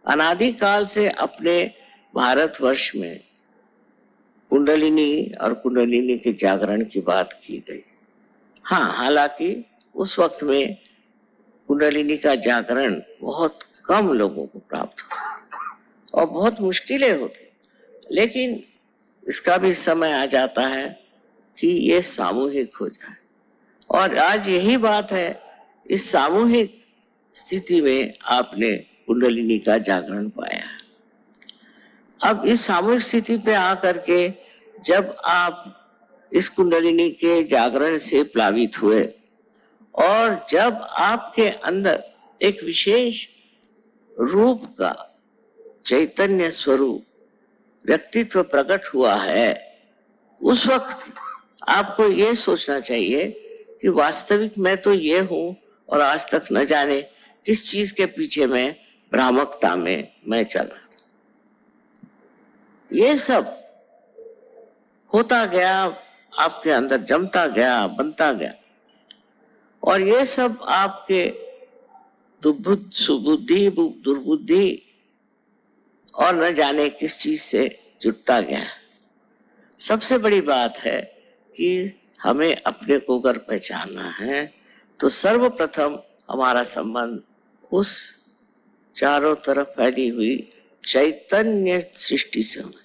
अनादिकाल से अपने भारतवर्ष में कुंडलिनी और कुंडलिनी के जागरण की बात की गई। हाँ, हालांकि उस वक्त में कुंडलिनी का जागरण बहुत कम लोगों को प्राप्त होता और बहुत मुश्किलें होती, लेकिन इसका भी समय आ जाता है कि ये सामूहिक हो जाए। और आज यही बात है, इस सामूहिक स्थिति में आपने कुंडलिनी का जागरण पाया है। अब इस सामूहिक स्थिति पे आकर के जब आप इस कुंडलिनी के जागरण से प्लावित हुए और जब आपके अंदर एक विशेष रूप का चैतन्य स्वरूप व्यक्तित्व प्रकट हुआ है, उस वक्त आपको ये सोचना चाहिए कि वास्तविक मैं तो ये हूं और आज तक न जाने किस चीज के पीछे मैं भ्रामकता में मैं चल रहा। ये सब होता गया, आपके अंदर जमता गया, बनता गया, और ये सब आपके सुबुद्धि दुर्बुद्धि और न जाने किस चीज से जुटता गया। सबसे बड़ी बात है कि हमें अपने को अगर पहचानना है तो सर्वप्रथम हमारा संबंध उस चारों तरफ फैली हुई चैतन्य सृष्टि से होना,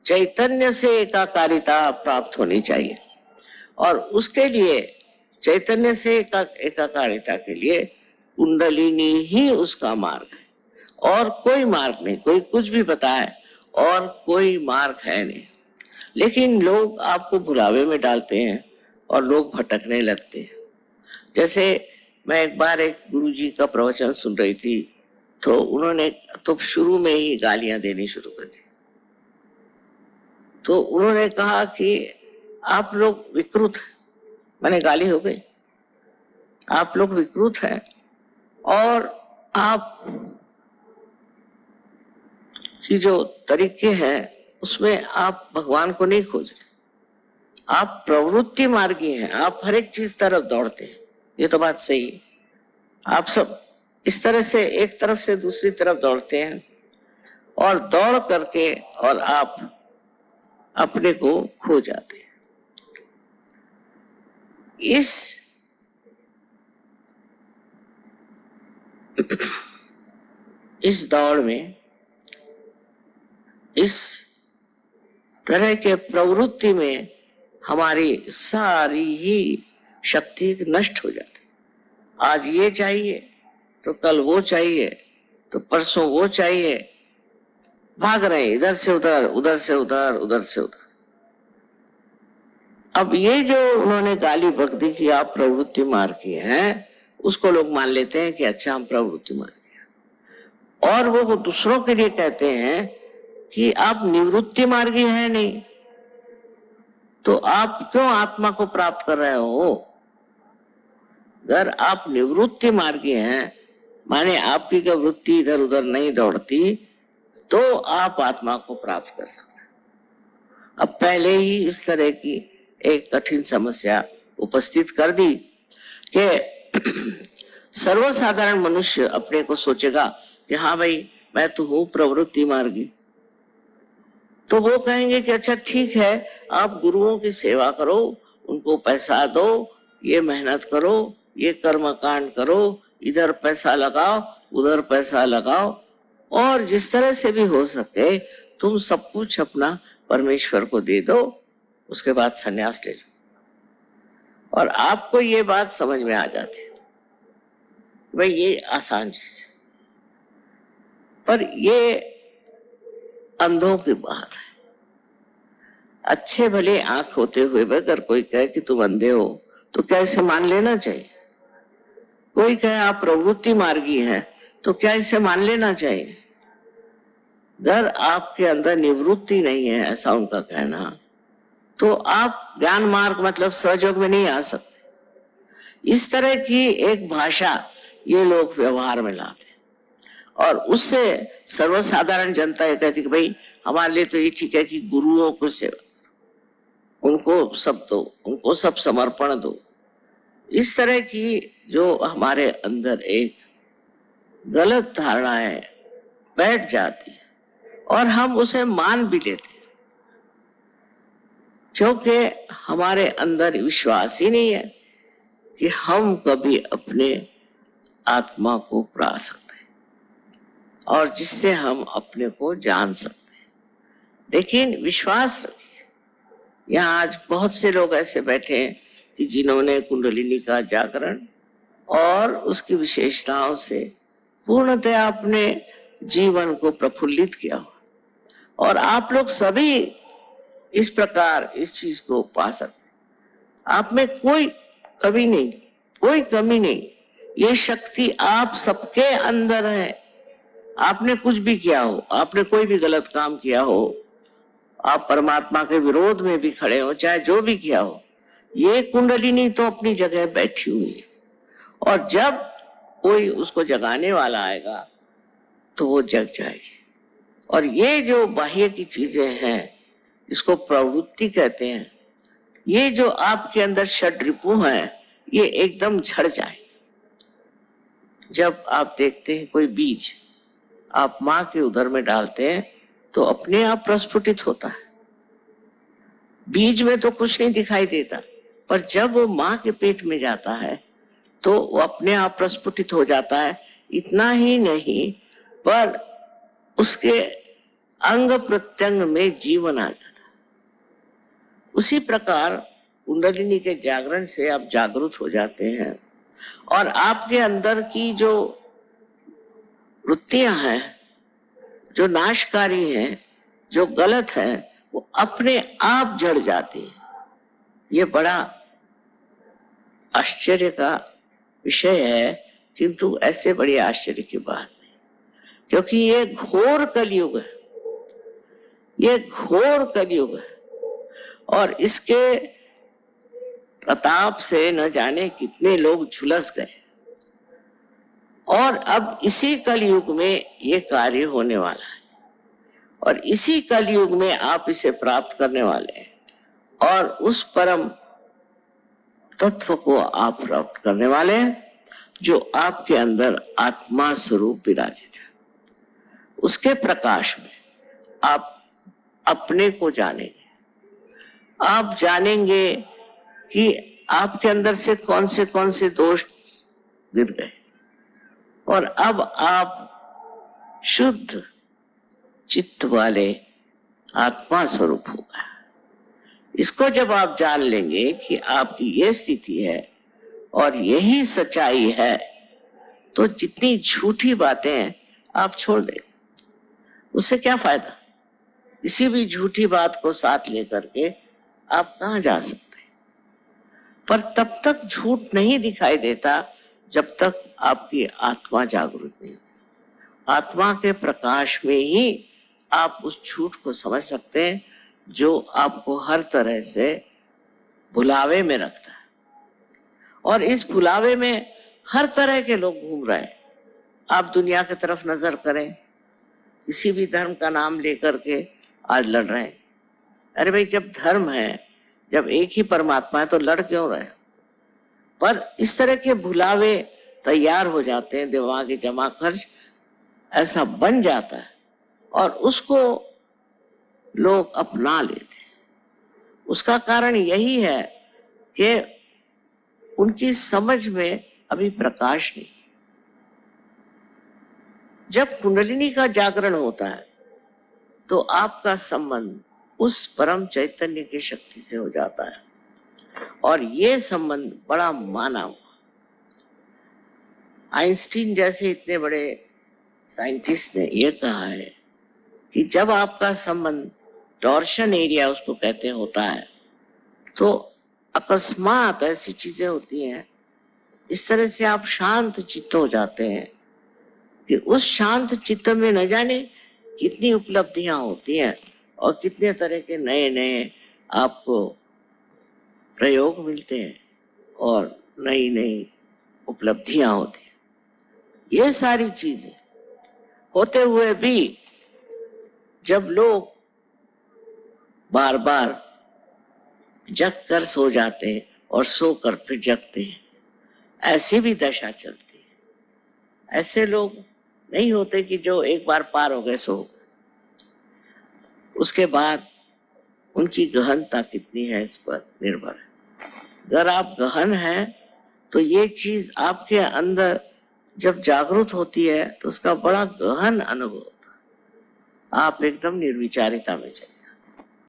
चैतन्य से एकाकारिता प्राप्त होनी चाहिए। और उसके लिए चैतन्य से एकाकारिता के लिए कुंडलिनी ही उसका मार्ग है, और कोई मार्ग नहीं। कोई कुछ भी बताए और कोई मार्ग है नहीं। लेकिन लोग आपको भुलावे में डालते हैं और लोग भटकने लगते हैं। जैसे मैं एक बार एक गुरुजी का प्रवचन सुन रही थी, तो उन्होंने तो शुरू में ही गालियां देनी शुरू कर दी। तो उन्होंने कहा कि आप लोग विकृत हैं। मैंने गाली हो गई, आप लोग विकृत हैं और आप की जो तरीके हैं उसमें आप भगवान को नहीं खोज रहे, आप प्रवृत्ति मार्गी हैं, आप हर एक चीज तरफ दौड़ते हैं। ये तो बात सही है, आप सब इस तरह से एक तरफ से दूसरी तरफ दौड़ते हैं और दौड़ करके और आप अपने को खो जाते हैं। इस दौड़ में इस तरह के प्रवृत्ति में हमारी सारी ही शक्ति नष्ट हो जाती। आज ये चाहिए तो कल वो चाहिए, तो परसों वो चाहिए, भाग रहे इधर से उधर, उधर से उधर, उधर से उधर। अब ये जो उन्होंने गाली बक दी कि आप प्रवृत्ति मार्ग की हैं, उसको लोग मान लेते हैं कि अच्छा हम प्रवृत्ति मार्ग की, और वो दूसरों के लिए कहते हैं कि आप निवृत्ति मार्गी हैं नहीं, तो आप क्यों आत्मा को प्राप्त कर रहे हो? अगर आप निवृत्ति मार्गी हैं, माने आपकी क्या वृत्ति इधर उधर नहीं दौड़ती, तो आप आत्मा को प्राप्त कर सकते हैं। अब पहले ही इस तरह की एक कठिन समस्या उपस्थित कर दी कि सर्वसाधारण मनुष्य अपने को सोचेगा कि हाँ भाई मैं तो हूं प्रवृत्ति मार्गी, तो वो कहेंगे कि अच्छा ठीक है, आप गुरुओं की सेवा करो, उनको पैसा दो, ये मेहनत करो, ये कर्म कांड करो, इधर पैसा लगाओ, उधर पैसा लगाओ, और जिस तरह से भी हो सके तुम सब कुछ अपना परमेश्वर को दे दो, उसके बाद संन्यास ले लो। और आपको ये बात समझ में आ जाती है, भाई ये आसान चीज है, पर ये अंधों की बात है। अच्छे भले आंख होते हुए अगर कोई कहे कि तुम अंधे हो तो क्या इसे मान लेना चाहिए? कोई कहे आप प्रवृत्ति मार्गी हैं तो क्या इसे मान लेना चाहिए? अगर आपके अंदर निवृत्ति नहीं है, ऐसा उनका कहना, तो आप ज्ञान मार्ग मतलब सहयोग में नहीं आ सकते। इस तरह की एक भाषा ये लोग व्यवहार में लाते, और उससे सर्वसाधारण जनता ये कहती कि भाई हमारे लिए तो ये ठीक है कि गुरुओं को सेवा, उनको सब दो, उनको सब समर्पण दो। इस तरह की जो हमारे अंदर एक गलत धारणाएं बैठ जाती है और हम उसे मान भी लेते हैं, क्योंकि हमारे अंदर विश्वास ही नहीं है कि हम कभी अपने आत्मा को पा सकते हैं और जिससे हम अपने को जान सकते हैं। लेकिन विश्वास रखिए, यहाँ आज बहुत से लोग ऐसे बैठे हैं कि जिन्होंने कुंडलिनी का जागरण और उसकी विशेषताओं से पूर्णतः अपने जीवन को प्रफुल्लित किया हो, और आप लोग सभी इस प्रकार इस चीज को पा सकते हैं। आप में कोई कमी नहीं, कोई कमी नहीं, ये शक्ति आप सबके अंदर है। आपने कुछ भी किया हो, आपने कोई भी गलत काम किया हो, आप परमात्मा के विरोध में भी खड़े हो, चाहे जो भी किया हो, ये कुंडलिनी तो अपनी जगह बैठी हुई है, और जब कोई उसको जगाने वाला आएगा तो वो जग जाएगी। और ये जो बाह्य की चीजें हैं, इसको प्रवृत्ति कहते हैं, ये जो आपके अंदर षड्रिपु हैं, ये एकदम झड़ जाए। जब आप देखते हैं कोई बीज आप माँ के उदर में डालते हैं तो अपने आप प्रस्फुटित होता है। बीज में तो कुछ नहीं दिखाई देता, पर जब वो माँ के पेट में जाता है तो वो अपने आप प्रस्फुटित हो जाता है। इतना ही नहीं, पर उसके अंग प्रत्यंग में जीवन आ जाता है। उसी प्रकार कुंडलिनी के जागरण से आप जागरूक हो जाते हैं और आपके अंदर की जो वृत्तियां हैं, जो नाशकारी हैं, जो गलत है, वो अपने आप जड़ जाती है। ये बड़ा आश्चर्य का विषय है, किंतु ऐसे बड़ी आश्चर्य की बात नहीं, क्योंकि ये घोर कलयुग है, ये घोर कलयुग है, और इसके प्रताप से न जाने कितने लोग झुलस गए, और अब इसी कलयुग में ये कार्य होने वाला है, और इसी कलयुग में आप इसे प्राप्त करने वाले हैं, और उस परम तत्व को आप प्राप्त करने वाले हैं जो आपके अंदर आत्मा स्वरूप विराजित है। उसके प्रकाश में आप अपने को जानेंगे। आप जानेंगे कि आपके अंदर से कौन से दोष गिर गए, और अब आप शुद्ध चित्त वाले आत्मा स्वरूप होगा। इसको जब आप जान लेंगे कि आपकी ये स्थिति है और यही सच्चाई है, तो जितनी झूठी बातें हैं आप छोड़ देंगे। उससे क्या फायदा? किसी भी झूठी बात को साथ लेकर के आप कहाँ जा सकते हैं? पर तब तक झूठ नहीं दिखाई देता जब तक आपकी आत्मा जागृत नहीं होती। आत्मा के प्रकाश में ही आप उस झूठ को समझ सकते हैं जो आपको हर तरह से भुलावे में रखता है, और इस भुलावे में हर तरह के लोग घूम रहे हैं। आप दुनिया की तरफ नजर करें, किसी भी धर्म का नाम लेकर के आज लड़ रहे हैं। अरे भाई, जब धर्म है, जब एक ही परमात्मा है, तो लड़ क्यों रहे? पर इस तरह के भुलावे तैयार हो जाते हैं, दिमागी जमा खर्च ऐसा बन जाता है, और उसको लोग अपना लेते हैं। उसका कारण यही है कि उनकी समझ में अभी प्रकाश नहीं। जब कुंडलिनी का जागरण होता है तो आपका संबंध उस परम चैतन्य की शक्ति से हो जाता है, और ये संबंध बड़ा माना हुआ। आइंस्टीन जैसे इतने बड़े साइंटिस्ट ने यह कहा है कि जब आपका संबंध टॉर्शन एरिया उसको कहते होता है, तो अकस्मात ऐसी चीजें होती हैं, इस तरह से आप शांत चित्त हो जाते हैं कि उस शांत चित्त में न जाने कितनी उपलब्धियां होती हैं, और कितने तरह के नए नए आपको प्रयोग मिलते हैं, और नई नई उपलब्धियां होती हैं। ये सारी चीजें होते हुए भी जब लोग बार बार जग कर सो जाते हैं और सोकर फिर जगते हैं, ऐसी भी दशा चलती है। ऐसे लोग नहीं होते कि जो एक बार पार हो गए सो उसके बाद उनकी गहनता कितनी है इस पर निर्भर है। अगर आप गहन हैं तो ये चीज आपके अंदर जब जागृत होती है तो उसका बड़ा गहन अनुभव होता है। आप एकदम निर्विचारिता में चले